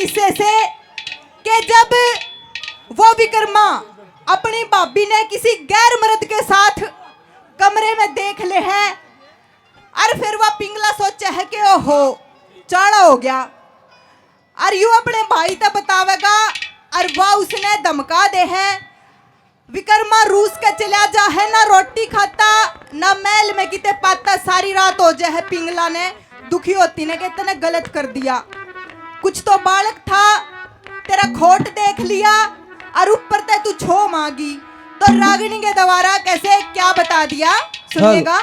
किस्से से कि जब वो विक्रमा अपनी भाभी ने किसी गैर मर्द के साथ कमरे में देख ले है और फिर वह पिंगला सोचे है कि ओहो चाड़ा हो गया और यूं अपने भाई तक बतावेगा और वह उसने धमका दे है विक्रमा रूस के चला जा है ना रोटी खाता ना महल में किते पाता सारी रात हो जाए है पिंगला ने दुखी होती ने कि तने गलत कर दिया कुछ तो बालक था तेरा खोट देख लिया और ऊपर ते तू छो मांगी तो रागिनी के द्वारा कैसे क्या बता दिया सुनिएगा।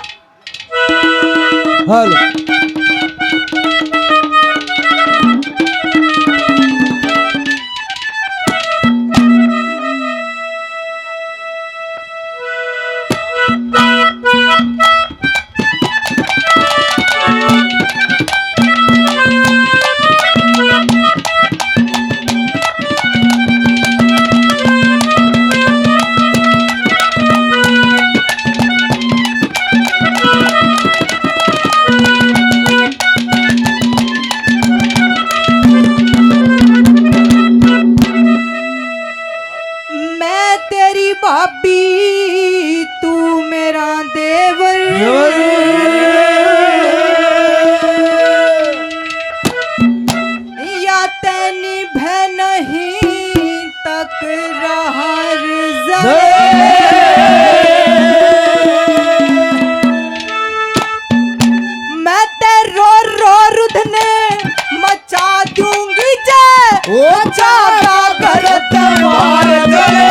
भाभी तू मेरा देवर या तेनी भै नहीं तक रहार मैं ते रो रो रुधने मचा दूंगी जय ओ चाका करत मार गए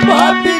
भाभी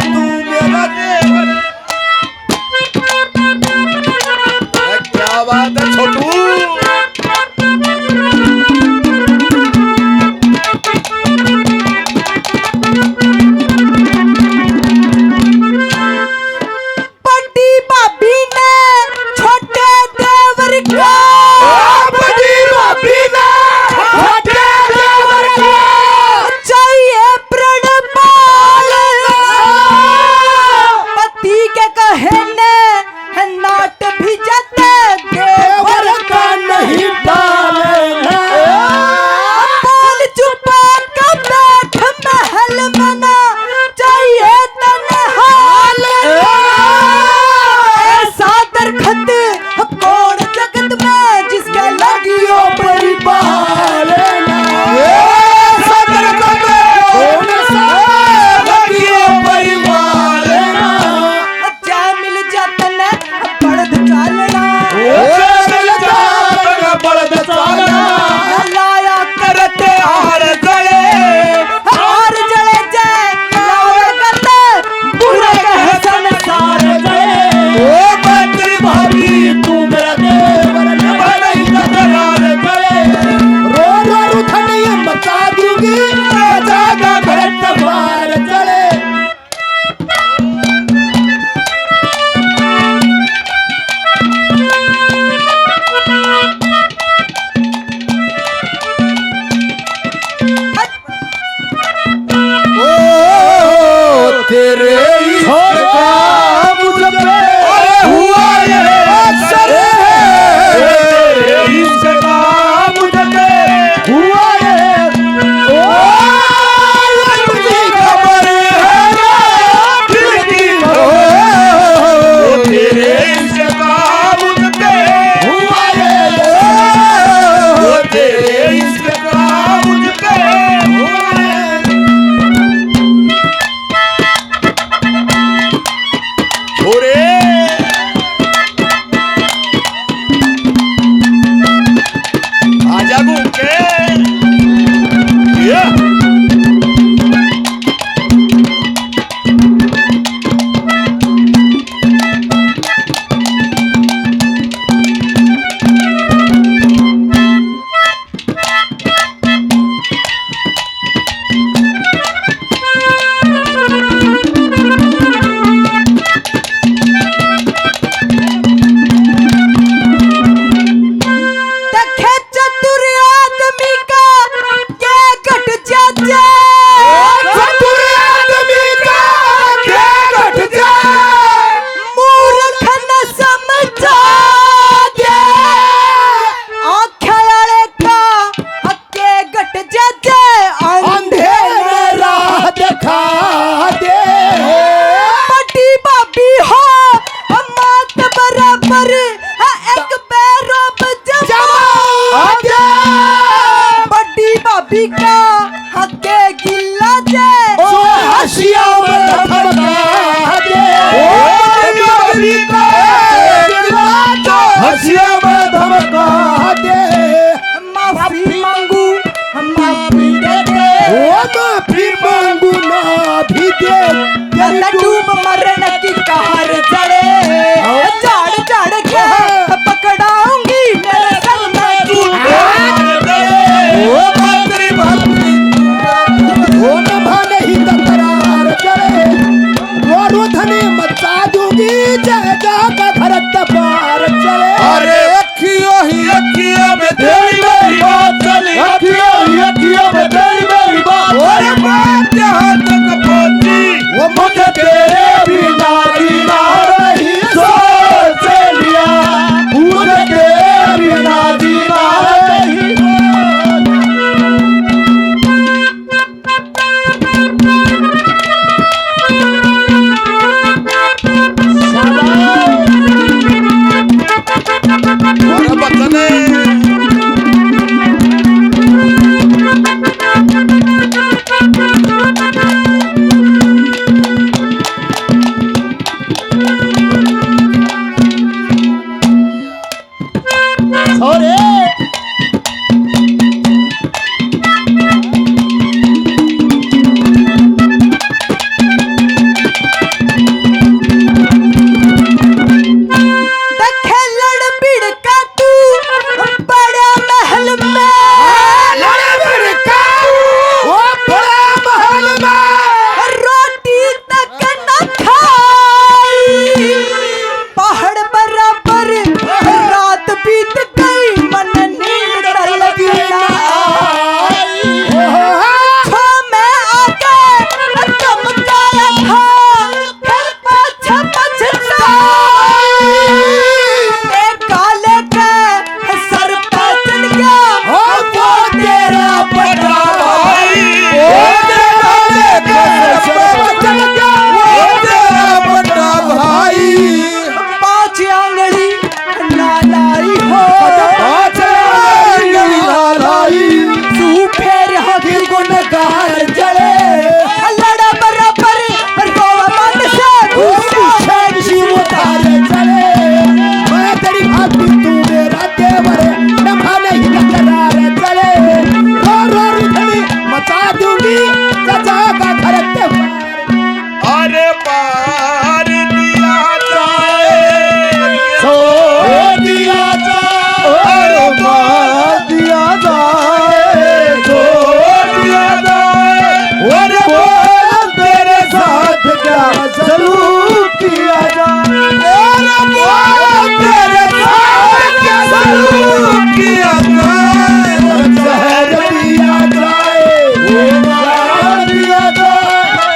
भी दे डूब मरने की कहर चढ़े झाड़ झाड़ के पकड़ाऊंगी मेरे सर में की ओ भातरी भातरी ओ नभा नहीं तकरार चले वो धने मचा दूंगी जगह का घर पार चले। अरे अखियों ही अखियों में तेरी मेरी बात चली, अखियों ही अखियों में तेरी मेरी बात और बात यहाँ तक पहुंची वो मुझे तेरे बिना जीना नहीं सोच लिया, मुझे तेरे बिना जीना नहीं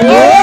Oh